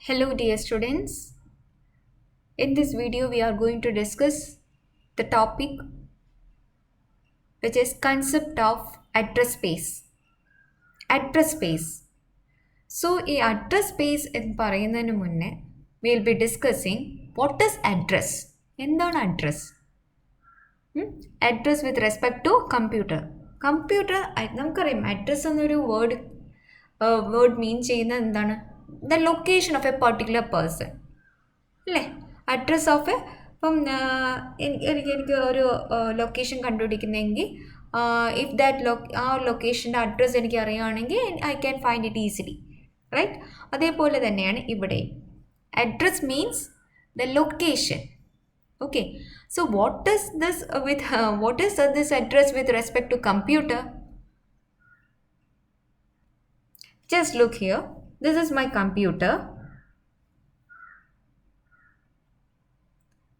Hello dear students. In this video we are going to discuss the topic which is concept of address space. Address space. So ഈ address space എന്ന് പറയുന്നതിന് മുന്നേ we will be discussing what is address. എന്താണ് address? Address with respect to computer. Computer നമുക്കറിയാം address എന്നൊരു word mean ചെയ്യുന്നത് എന്താണ്? The location of a particular person. അല്ലേ അഡ്രസ് ഓഫ് ഇപ്പം എനിക്ക് ഒരു ലൊക്കേഷൻ കണ്ടുപിടിക്കുന്നെങ്കിൽ ഇഫ് ദാറ്റ് ആ ലൊക്കേഷൻ്റെ അഡ്രസ്സ് എനിക്ക് അറിയുകയാണെങ്കിൽ I can find it easily right. അതേപോലെ തന്നെയാണ് ഇവിടെ address means the location. Okay, so what is this address with respect to computer? Just look here. This is my computer.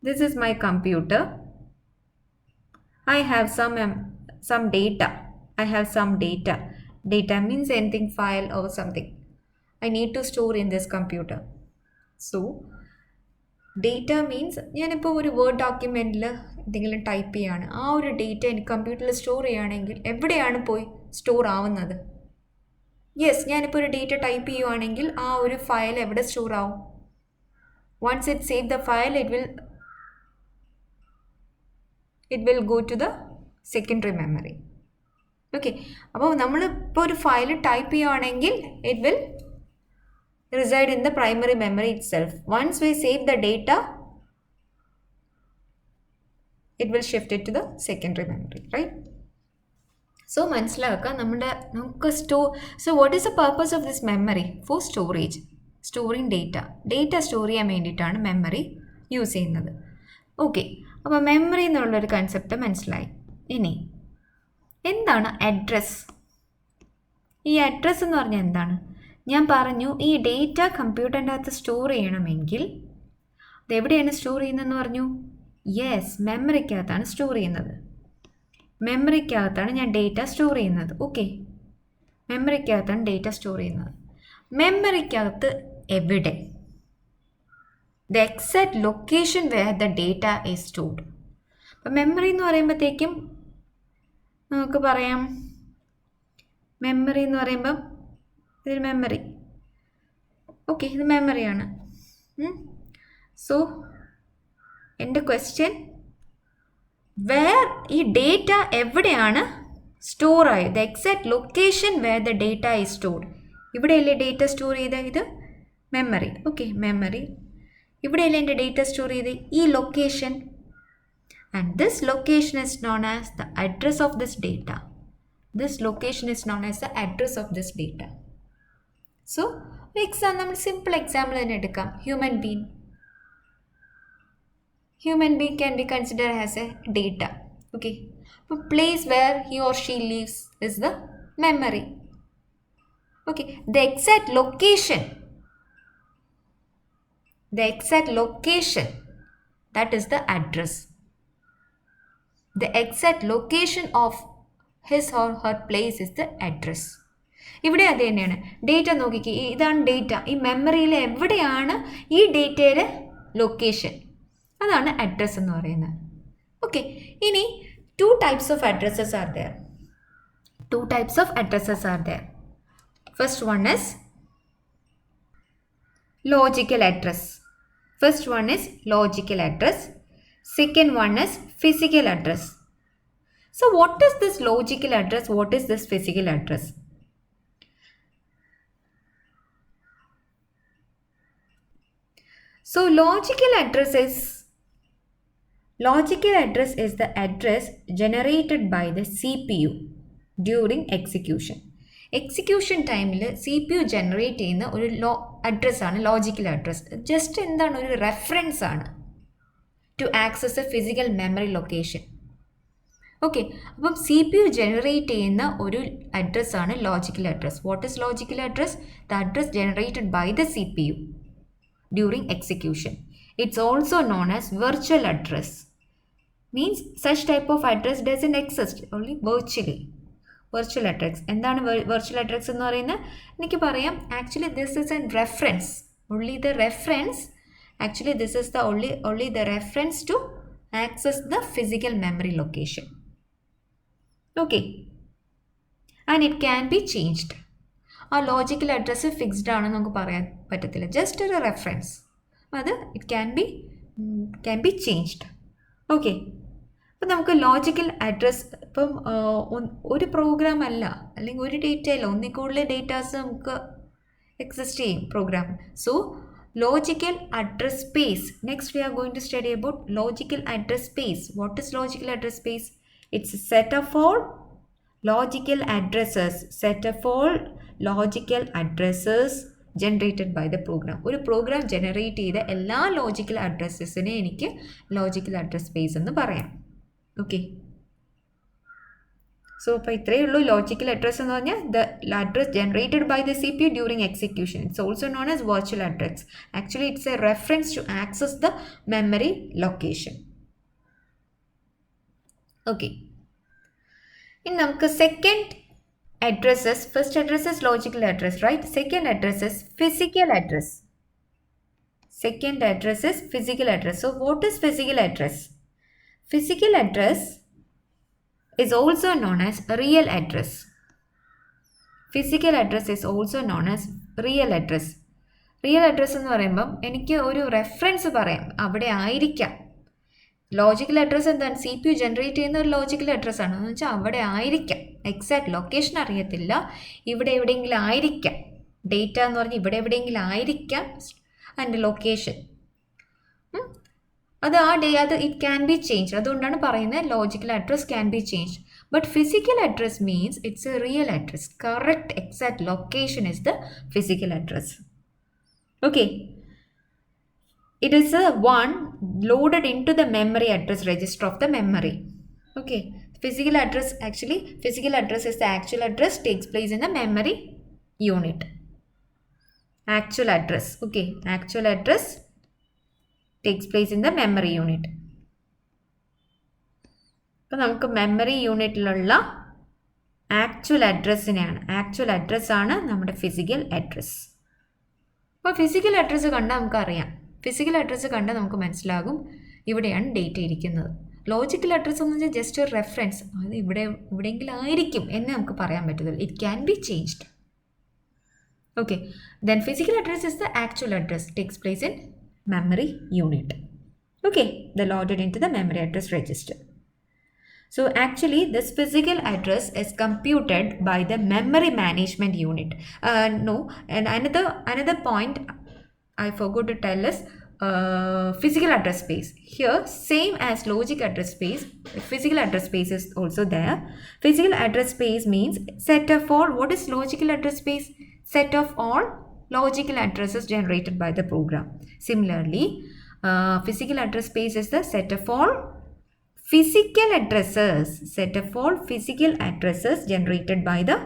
This is my computer. I have some data. I have some data. Data means anything, file or something. I need to store in this computer. So, data means ഞാനിപ്പോൾ ഒരു word ഡോക്യുമെൻറ്റിൽ എന്തെങ്കിലും type ചെയ്യാണ്, ആ ഒരു data എനിക്ക് കമ്പ്യൂട്ടറിൽ store ചെയ്യുകയാണെങ്കിൽ എവിടെയാണ് പോയി സ്റ്റോർ ആവുന്നത്? യെസ്, ഞാനിപ്പോൾ ഒരു ഡേറ്റ ടൈപ്പ് ചെയ്യുകയാണെങ്കിൽ ആ ഒരു ഫയൽ എവിടെ സ്റ്റോർ ആവും? Once it save the file it will go to the secondary memory. Okay, അപ്പോൾ നമ്മളിപ്പോൾ ഒരു ഫയൽ ടൈപ്പ് ചെയ്യുകയാണെങ്കിൽ it will reside in the primary memory itself. Once we save the data, it will shift it to the secondary memory, right? So മനസ്സിലാക്കുക നമുക്ക് so what is the purpose of this memory? For storage, storing data store ചെയ്യാൻ വേണ്ടിയിട്ടാണ് memory use ചെയ്യുന്നത്. Okay, അപ്പോൾ memory എന്നുള്ളൊരു concept മനസ്സിലായി. ഇനി എന്താണ് അഡ്രസ്? ഈ അഡ്രസ്സ് എന്ന് പറഞ്ഞാൽ എന്താണ്? ഞാൻ പറഞ്ഞു ഈ ഡേറ്റ കമ്പ്യൂട്ടറിൻ്റെ അകത്ത് സ്റ്റോർ ചെയ്യണമെങ്കിൽ അതെവിടെയാണ് സ്റ്റോർ ചെയ്യുന്നതെന്ന് പറഞ്ഞു? യെസ്, മെമ്മറിക്കകത്താണ് സ്റ്റോർ ചെയ്യുന്നത്. മെമ്മറിക്കകത്താണ് ഞാൻ ഡേറ്റ സ്റ്റോർ ചെയ്യുന്നത്. ഓക്കെ, മെമ്മറിക്കകത്താണ് ഡേറ്റ സ്റ്റോർ ചെയ്യുന്നത്. മെമ്മറിക്കകത്ത് എവിടെ? The exact location where the data is stored. അപ്പം മെമ്മറി എന്ന് പറയുമ്പോഴത്തേക്കും നമുക്ക് പറയാം, മെമ്മറി എന്ന് പറയുമ്പം ഇതൊരു മെമ്മറി. ഓക്കെ, ഇത് മെമ്മറിയാണ്. സോ എൻ്റെ ക്വസ്റ്റ്യൻ, വേർ ഈ ഡേറ്റ എവിടെയാണ് സ്റ്റോർ ആയത്? The exact location where the data is stored. ഇവിടെയല്ലേ ഡേറ്റ സ്റ്റോർ ചെയ്ത? ഇത് മെമ്മറി. ഓക്കെ, മെമ്മറി ഇവിടെയല്ലേ എൻ്റെ ഡേറ്റ സ്റ്റോർ ചെയ്ത്? ഈ location. And this location is known as the address of this data. This location is known as the address of this data. So ഒരു നമ്മൾ simple example തന്നെ എടുക്കാം. Human being can be considered as a data. Okay, the place where he or she lives is the memory. Okay, the exact location, that is the address. The exact location of his or her place is the address. ഇവിടെ അത് തന്നെയാണ്. Data നോക്കിക്കേ, ഇതാണ് data. ഈ മെമ്മറിയിൽ എവിടെയാണ് ഈ ഡേറ്റയുടെ ലൊക്കേഷൻ? അതാണ് അഡ്രസ് എന്ന് പറയുന്നത്. ഓക്കെ, ഇനി two types of addresses are there. First one is logical address. Second one is physical address. So what is this logical address? What is this physical address? So logical address is the address generated by the CPU during execution. Execution ടൈമിൽ CPU generate ചെയ്യുന്ന ഒരു അഡ്രസ്സാണ് logical address. Just എന്താണ്? ഒരു reference ആണ് to access a physical memory location. Okay, അപ്പം CPU generate ചെയ്യുന്ന ഒരു അഡ്രസ്സാണ് logical address. What is logical address? The address generated by the CPU during execution. It's also known as virtual address. Means such type of address doesn't exist, only virtually. Virtual address. എന്താണ് virtual address എന്ന് പറയുന്നത്? എനിക്ക് പറയാം, actually this is an reference only the reference. Actually this is the only the reference to access the physical memory location. Okay, and it can be changed. ആ logical address fixed ആണെന്ന് നമുക്ക് പറയാൻ പറ്റത്തില്ല, just ഒരു reference. അത് it can be changed. Okay, അപ്പം നമുക്ക് logical address ഇപ്പം ഒരു പ്രോഗ്രാം അല്ല, അല്ലെങ്കിൽ ഒരു ഡേറ്റ അല്ല, ഒന്നിൽ കൂടുതൽ ഡേറ്റാസ് നമുക്ക് എക്സിസ്റ്റ് ചെയ്യും program. So logical address space. Next we are going to study about logical address space. What is logical address space? It's a set of all logical addresses. Set of all logical addresses generated by the program. ഒരു programme generate ചെയ്ത എല്ലാ logical അഡ്രസ്സസിനെ എനിക്ക് logical address space എന്ന് പറയാം. Okay, so അപ്പോൾ ഇത്രയേ ഉള്ളൂ logical address എന്ന് പറഞ്ഞാൽ the address generated by the CPU during execution. It's also known as virtual address. Actually it's a reference to access the memory location. Okay, ഇനി നമുക്ക് second addresses. First address is logical address, right? Second address is physical address. Second address is physical address. So what is physical address? Physical address is also known as real address. Physical address is also known as real address. Real address എന്ന് പറയുമ്പം എനിക്ക് ഒരു reference പറയാം, അവിടെ ആയിരിക്കാം. Logical address എന്താണ്? CPU generate ചെയ്യുന്ന ഒരു ലോജിക്കൽ അഡ്രസ്സ് ആണ്, എന്ന് വെച്ചാൽ അവിടെ ആയിരിക്കാം. എക്സാക്ട് ലൊക്കേഷൻ അറിയത്തില്ല, ഇവിടെ എവിടെയെങ്കിലും ആയിരിക്കാം. ഡേറ്റ എന്ന് പറഞ്ഞാൽ ഇവിടെ എവിടെയെങ്കിലും ആയിരിക്കാം അതിൻ്റെ ലൊക്കേഷൻ. അത് ഇറ്റ് ക്യാൻ ബി ചേഞ്ച്. അതുകൊണ്ടാണ് പറയുന്നത് logical address can be change. But physical address means it's A real address. Correct exact location is the physical address. Okay, it is a one loaded into the memory address register of the memory. Okay, physical address is the actual address, takes place in the memory unit. Actual address, okay, actual address takes place in the memory unit. അപ്പോൾ നമുക്ക് memory യൂണിറ്റിലുള്ള actual അഡ്രസ്സിനെയാണ്, actual അഡ്രസ്സാണ് നമ്മുടെ physical address. അപ്പോൾ physical address കണ്ടാൽ നമുക്കറിയാം, physical address കണ്ടാൽ നമുക്ക് മനസ്സിലാകും ഇവിടെയാണ് ഡേറ്റ ഇരിക്കുന്നത്. ലോജിക്കൽ അഡ്രസ്സ് എന്ന് വെച്ചാൽ ജസ്റ്റ് ഒരു റെഫറൻസ്, അത് ഇവിടെയെങ്കിലും ആയിരിക്കും എന്ന് നമുക്ക് പറയാൻ പറ്റത്തില്ല. It can be changed. Okay, then physical address is the actual address, takes place in memory unit. Okay, the loaded into the memory address register. So actually this physical address is computed by the memory management unit. And another point I forgot to tell is physical address space. Here same as logic address space, physical address space is also there. Physical address space means set of all. What is logical address space? Set of all logical addresses generated by the program. Similarly, physical address space is the set of all physical addresses generated by the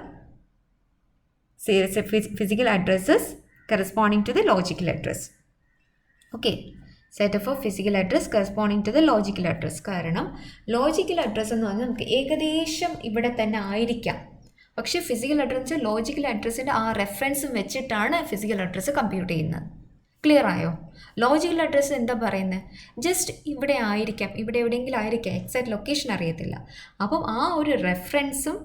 physical addresses corresponding to the logical address. Okay, set of a physical address corresponding to the logical address. കാരണം logical address എന്ന് പറഞ്ഞാൽ നമുക്ക് ഏകദേശം ഇവിടെ തന്നെ ആയിരിക്കാം. പക്ഷേ physical address logical അഡ്രസ്സിൻ്റെ ആ റെഫറൻസും വെച്ചിട്ടാണ് ഫിസിക്കൽ അഡ്രസ്സ് കമ്പ്യൂട്ട് ചെയ്യുന്നത്. ക്ലിയർ ആയോ? ലോജിക്കൽ അഡ്രസ്സ് എന്താ പറയുന്നത്? ജസ്റ്റ് ഇവിടെ ആയിരിക്കാം, ഇവിടെ എവിടെയെങ്കിലും ആയിരിക്കാം, എക്സാക്ട് ലൊക്കേഷൻ അറിയത്തില്ല. അപ്പം ആ ഒരു റെഫറൻസും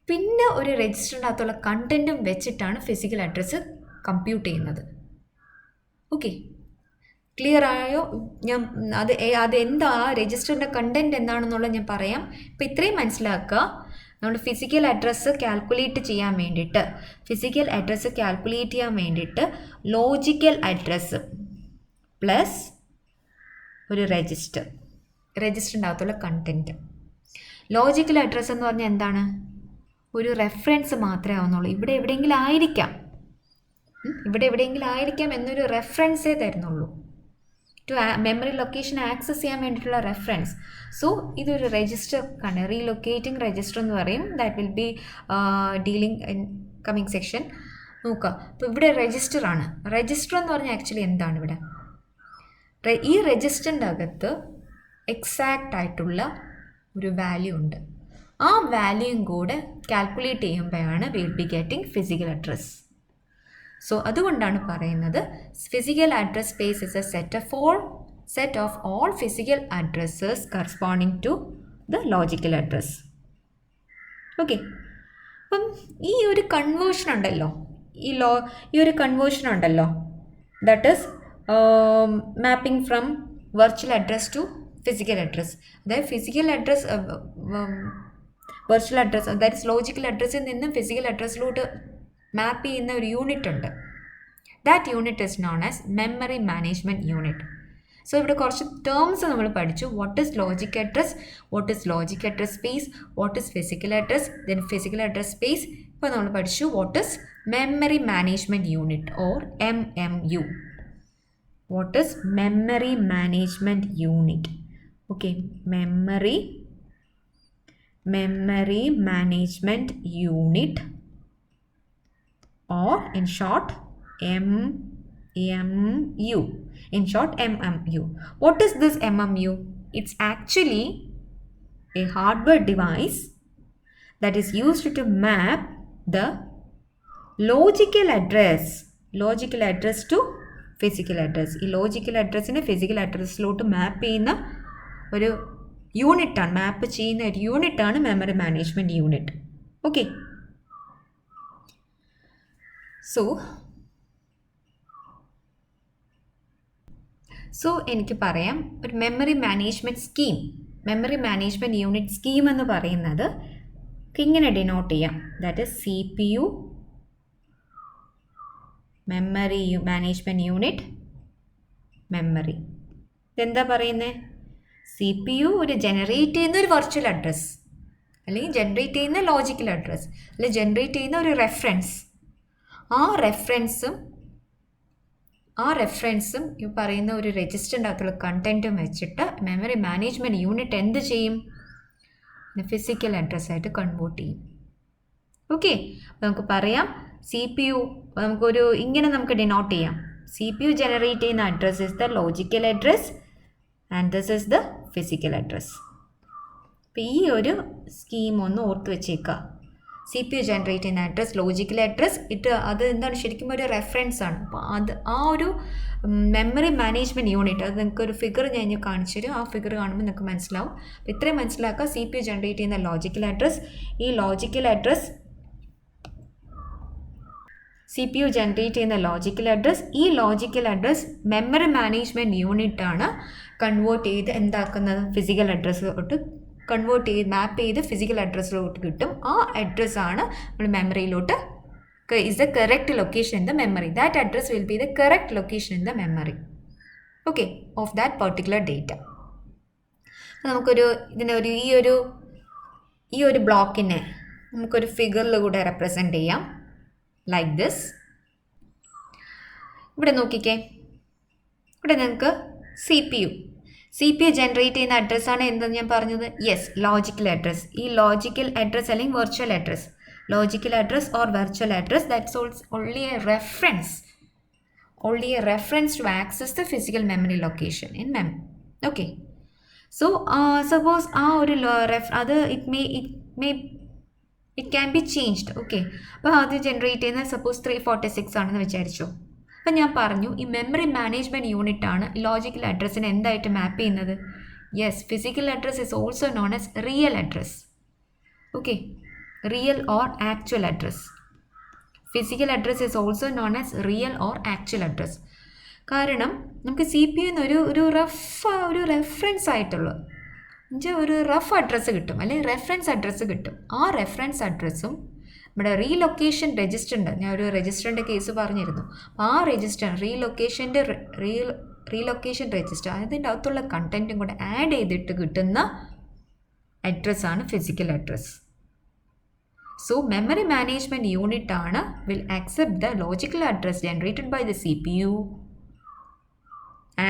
പിന്നെ ഒരു രജിസ്റ്ററിൻ്റെ അകത്തുള്ള കണ്ടൻറ്റും വെച്ചിട്ടാണ് ഫിസിക്കൽ അഡ്രസ്സ് കമ്പ്യൂട്ട് ചെയ്യുന്നത്. ഓക്കെ, ക്ലിയർ ആയോ? ഞാൻ അതെന്താ രജിസ്റ്ററിൻ്റെ കണ്ടൻറ്റ് എന്താണെന്നുള്ളത് ഞാൻ പറയാം. ഇപ്പം ഇത്രയും മനസ്സിലാക്കുക. നമ്മൾ ഫിസിക്കൽ അഡ്രസ്സ് കാൽക്കുലേറ്റ് ചെയ്യാൻ വേണ്ടിയിട്ട് ലോജിക്കൽ അഡ്രസ്സ് പ്ലസ് ഒരു രജിസ്റ്ററിൻ്റെ അകത്തുള്ള കണ്ടൻറ്റ്. ലോജിക്കൽ അഡ്രസ്സ് എന്ന് പറഞ്ഞാൽ എന്താണ്? ഒരു റെഫറൻസ് മാത്രമേ ആവുന്നുള്ളൂ. ഇവിടെ എവിടെയെങ്കിലും ആയിരിക്കാം എന്നൊരു റെഫറൻസേ തരുന്നുള്ളൂ. ടു മെമ്മറി ലൊക്കേഷൻ ആക്സസ് ചെയ്യാൻ വേണ്ടിയിട്ടുള്ള റെഫറൻസ്. സോ ഇതൊരു രജിസ്റ്റർ ആണ്, റീലൊക്കേറ്റിംഗ് രജിസ്റ്റർ എന്ന് പറയും. That will be dealing in coming section. നോക്കുക, അപ്പോൾ ഇവിടെ രജിസ്റ്ററാണ്. രജിസ്റ്റർ എന്ന് പറഞ്ഞാൽ ആക്ച്വലി എന്താണ്? ഇവിടെ ഈ രജിസ്റ്ററിൻ്റെ അകത്ത് എക്സാക്റ്റ് ആയിട്ടുള്ള ഒരു വാല്യൂ ഉണ്ട്. ആ വാല്യൂയും കൂടെ കാൽക്കുലേറ്റ് ചെയ്യുമ്പോഴാണ് will be getting physical address. So അതുകൊണ്ടാണ് പറയുന്നത് physical address space is a set of all physical addresses corresponding to the logical address. Okay, അപ്പം ഈ ഒരു കൺവേർഷൻ ഉണ്ടല്ലോ, ഈ ഒരു കൺവേർഷൻ ഉണ്ടല്ലോ, that is mapping from virtual address to physical address. അതായത് ഫിസിക്കൽ അഡ്രസ് വെർച്വൽ അഡ്രസ്, അതായത് logical അഡ്രസ്സിൽ നിന്നും ഫിസിക്കൽ അഡ്രസ്സിലോട്ട് മാപ്പ് ചെയ്യുന്ന ഒരു യൂണിറ്റ് ഉണ്ട്. That unit is known as memory management unit. So ഇവിടെ കുറച്ച് ടേംസ് നമ്മൾ പഠിച്ചു. What is logic address, what is logic address space, what is physical address, then physical address space. ഇപ്പോൾ നമ്മൾ പഠിച്ചു what is memory management unit or MMU. What is memory management unit? Okay, memory management unit, or in short MMU. In short, MMU. What is this MMU? It's actually a hardware device that is used to map the logical address to physical address. ഈ logical അഡ്രസ്സിനെ physical അഡ്രസ്സിലോട്ട് map ചെയ്യുന്ന ഒരു യൂണിറ്റാണ്, മാപ്പ് ചെയ്യുന്ന ഒരു യൂണിറ്റാണ് memory management unit. Okay, so എനിക്ക് പറയാം ഒരു memory management scheme, memory management unit scheme എന്ന് പറയുന്നത് ഇങ്ങനെ ഡിനോട്ട് ചെയ്യാം. That is CPU memory management unit memory. ഇതെന്താ പറയുന്നത്? CPU ഒരു ജനറേറ്റ് ചെയ്യുന്ന ഒരു വെർച്വൽ അഡ്രസ്, അല്ലെങ്കിൽ ജനറേറ്റ് ചെയ്യുന്ന ലോജിക്കൽ അഡ്രസ്, അല്ലെങ്കിൽ ജനറേറ്റ് ചെയ്യുന്ന ഒരു റെഫറൻസ്. ആ റെഫറൻസും ഈ പറയുന്ന ഒരു രജിസ്റ്ററിൻ്റെ അകത്തുള്ള കണ്ടൻറ്റും വെച്ചിട്ട് മെമ്മറി മാനേജ്മെൻറ്റ് യൂണിറ്റ് എന്ത് ചെയ്യും? ഫിസിക്കൽ അഡ്രസ്സായിട്ട് കൺവേർട്ട് ചെയ്യും. ഓക്കെ, നമുക്ക് പറയാം CPU നമുക്കൊരു ഇങ്ങനെ നമുക്ക് ഡിനോട്ട് ചെയ്യാം. CPU ജനറേറ്റ് ചെയ്യുന്ന address is the logical address and this is the physical address. അപ്പോൾ ഈ ഒരു സ്കീം ഒന്ന് ഓർത്ത് വെച്ചേക്കുക. CPU ജനറേറ്റ് ചെയ്യുന്ന അഡ്രസ്, ലോജിക്കൽ അഡ്രസ്, അത് എന്താണ് ശരിക്കും ഒരു റെഫറൻസ് ആണ്. അപ്പോൾ ആ ഒരു മെമ്മറി മാനേജ്മെൻറ്റ് യൂണിറ്റ്, അത് നിങ്ങൾക്ക് ഒരു ഫിഗർ ഞാൻ കാണിച്ചു തരും. ആ ഫിഗർ കാണുമ്പോൾ നിങ്ങൾക്ക് മനസ്സിലാവും. അപ്പോൾ ഇത്രയും മനസ്സിലാക്കുക. CPU ജനറേറ്റ് ചെയ്യുന്ന ലോജിക്കൽ അഡ്രസ്, ഈ ലോജിക്കൽ അഡ്രസ് CPU ജനറേറ്റ് ചെയ്യുന്ന ലോജിക്കൽ അഡ്രസ്, ഈ ലോജിക്കൽ അഡ്രസ് മെമ്മറി മാനേജ്മെൻറ്റ് യൂണിറ്റാണ് കൺവേർട്ട് ചെയ്ത് എന്താക്കുന്നത്? ഫിസിക്കൽ അഡ്രസ്സിലോട്ട് കൺവേർട്ട് ചെയ്ത് മാപ്പ് ചെയ്ത് ഫിസിക്കൽ അഡ്രസ്സിലോട്ട് കിട്ടും. ആ അഡ്രസ്സാണ് നമ്മൾ മെമ്മറിയിലോട്ട് is the correct location in the memory. That address will be the correct location in the memory, okay, of that particular data. നമുക്കൊരു ഇതിനൊരു ഈ ഒരു ബ്ലോക്കിനെ നമുക്കൊരു ഫിഗറിലൂടെ റെപ്രസെൻ്റ് ചെയ്യാം. Like this. ഇവിടെ നോക്കിക്കേ, ഇവിടെ നിങ്ങൾക്ക് CPU ജനറേറ്റ് ചെയ്യുന്ന അഡ്രസ്സാണ് എന്തെന്ന് ഞാൻ പറഞ്ഞത്. Yes, logical address. ഈ ലോജിക്കൽ അഡ്രസ് അല്ലെങ്കിൽ virtual address, logical address or virtual address, that's only a reference to access the physical memory location in memory. Okay, so suppose ആ ഒരു അത് it can be changed. Okay, അപ്പോൾ അത് generate ചെയ്യുന്നത് suppose 346 ആണെന്ന് വിചാരിച്ചു. അപ്പം ഞാൻ പറഞ്ഞു ഈ മെമ്മറി മാനേജ്മെൻറ്റ് യൂണിറ്റ് ആണ് ലോജിക്കൽ അഡ്രസ്സിനെ എന്തായിട്ട് മാപ്പ് ചെയ്യുന്നത്. Yes, physical address is also known as real address. Okay, real or actual address. Physical address is also known as real or actual address. കാരണം നമുക്ക് CPU ഒരു റെഫറൻസ് ആയിട്ടുള്ള ഒരു റഫ് അഡ്രസ്സ് കിട്ടും, അല്ലെങ്കിൽ റെഫറൻസ് അഡ്രസ്സ് കിട്ടും. ആ റെഫറൻസ് അഡ്രസ്സും നമ്മുടെ റീലൊക്കേഷൻ രജിസ്റ്റർ ഉണ്ട്. ഞാൻ ഒരു രജിസ്റ്ററിൻ്റെ കേസ് പറഞ്ഞിരുന്നു. ആ രജിസ്റ്റർ റീലൊക്കേഷൻ രജിസ്റ്റർ, അതിൻ്റെ അകത്തുള്ള കണ്ടൻറ്റും കൂടെ ആഡ് ചെയ്തിട്ട് കിട്ടുന്ന അഡ്രസ്സാണ് physical address. So memory management unit ആണ് will accept the logical address generated by the CPU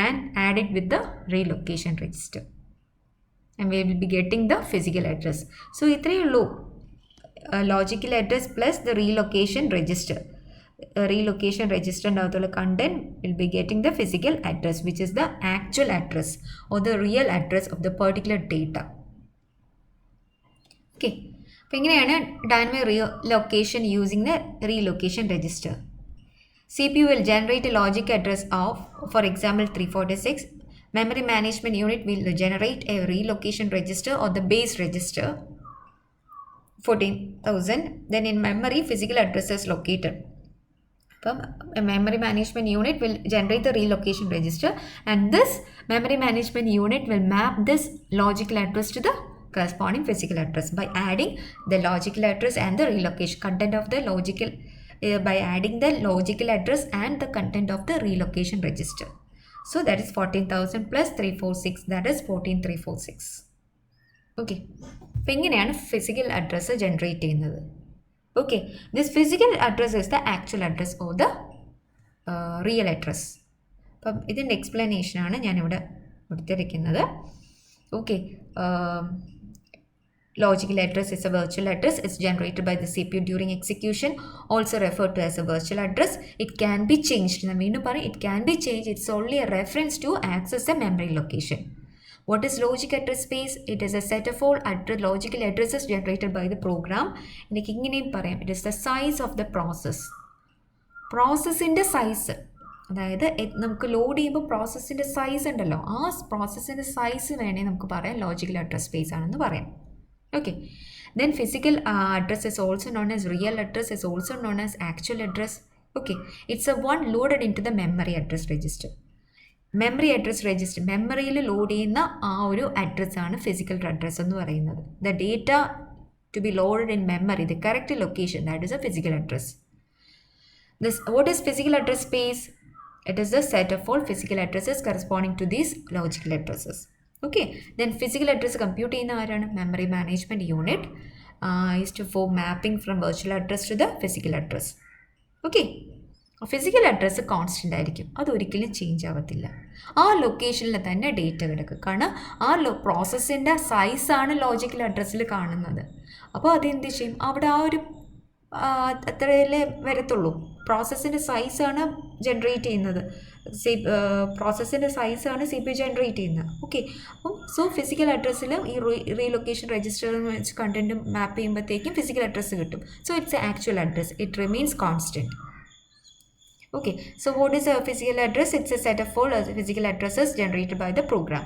and add it with the relocation register. And we will be getting the physical address. So ഇത്രയേ ഉള്ളൂ. Logical address plus the relocation register. Relocation രജിസ്റ്ററിൻ്റെ അകത്തുള്ള content will be getting the physical address which is the actual address or the real address of the particular data. Okay, അപ്പോൾ ഇങ്ങനെയാണ് dynamic relocation using the relocation register. CPU will generate a logic address of, for example, 346. Memory management unit will generate a relocation register or the base register 14,000. Then in memory, physical address is located. A memory management unit will generate the relocation register, and this memory management unit will map this logical address to the corresponding physical address by adding the logical address and the relocation content of the logical by adding the logical address and the content of the relocation register. So that is 14,000 plus 346, that is 14,346. Okay, അപ്പോൾ ഇങ്ങനെയാണ് physical address generate ചെയ്യുന്നത്. Okay, this physical address is the actual address or the real address. അപ്പം ഇതിൻ്റെ എക്സ്പ്ലനേഷനാണ് ഞാനിവിടെ കൊടുത്തിരിക്കുന്നത്. Okay, logical address is a virtual address. It's generated by the CPU during execution, also referred to as a virtual address. It can be changed. It can be changed. It's only a reference to access a memory location. What is logic address space? It is a set of all logical addresses generated by the program. It is the size of the process. Process in the size. അതായത് നമുക്ക് load ചെയ്യുമ്പോൾ പ്രോസസ്സിൻ്റെ size ഉണ്ടല്ലോ, ആ പ്രോസസ്സിൻ്റെ size വേണേൽ നമുക്ക് പറയാം logical address space ആണെന്ന് പറയാം. Okay, then physical address is also known as real address, is also known as actual address. Okay, it's a one loaded into the memory address register. Memory address register, മെമ്മറിയിൽ load ചെയ്യുന്ന ആ ഒരു അഡ്രസ്സാണ് physical address എന്ന് പറയുന്നത്. The data to be loaded in memory, the correct location, that is a physical address. What is physical address space? It is the set of all physical addresses corresponding to these logical addresses. Okay, then physical address compute ചെയ്യുന്ന ആരാണ്? Memory management unit is to form mapping from virtual address to the physical address. Okay, physical address constant ആയിരിക്കും, അതൊരിക്കലും change ആവത്തില്ല. ആ ലൊക്കേഷനിൽ തന്നെ data കിടക്കും, കാരണം ആ പ്രോസസ്സിൻ്റെ സൈസാണ് ലോജിക്കൽ അഡ്രസ്സിൽ കാണുന്നത്. അപ്പോൾ അതെന്ത് ചെയ്യും, അവിടെ ആ ഒരു അത്രയല്ലേ വരത്തുള്ളൂ. പ്രോസസ്സിൻ്റെ സൈസാണ് ജനറേറ്റ് ചെയ്യുന്നത്, പ്രോസസ്സിൻ്റെ സൈസാണ് CPU ജനറേറ്റ് ചെയ്യുന്നത്. ഓക്കെ, അപ്പം സോ ഫിസിക്കൽ അഡ്രസ്സിൽ ഈ റീലൊക്കേഷൻ രജിസ്റ്ററിൽ വെച്ച് കണ്ടൻറ്റ് മാപ്പ് ചെയ്യുമ്പോഴത്തേക്കും ഫിസിക്കൽ അഡ്രസ്സ് കിട്ടും. So it's A actual address, it remains constant. Okay, so what is a physical address? It's a set of all physical addresses generated by the program.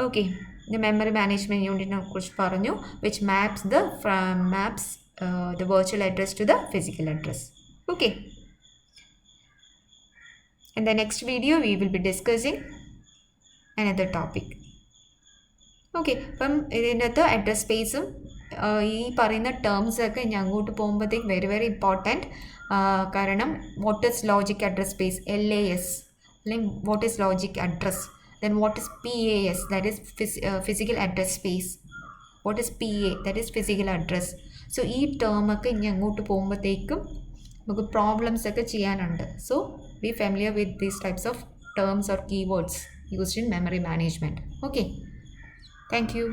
Okay, the memory management unit കുറിച്ച് പറഞ്ഞു, which maps the virtual address to the physical address. Okay, in the next video we will be discussing another topic. Okay, അപ്പം ഇതിനകത്ത് address സ്പേസും ഈ പറയുന്ന ടേംസൊക്കെ ഇനി അങ്ങോട്ട് പോകുമ്പോഴത്തേക്ക് വെരി വെരി ഇമ്പോർട്ടൻറ്റ്. കാരണം what is logic address space, LAS, അല്ലെങ്കിൽ what is logic address, then what is PAS, that is physical address space, what is PA, that is physical address. So ഈ ടേമൊക്കെ ഇനി അങ്ങോട്ട് പോകുമ്പോഴത്തേക്കും നമുക്ക് പ്രോബ്ലംസ് ഒക്കെ ചെയ്യാനുണ്ട്. So B familiar with these types of terms or keywords used in memory management. Okay, thank you.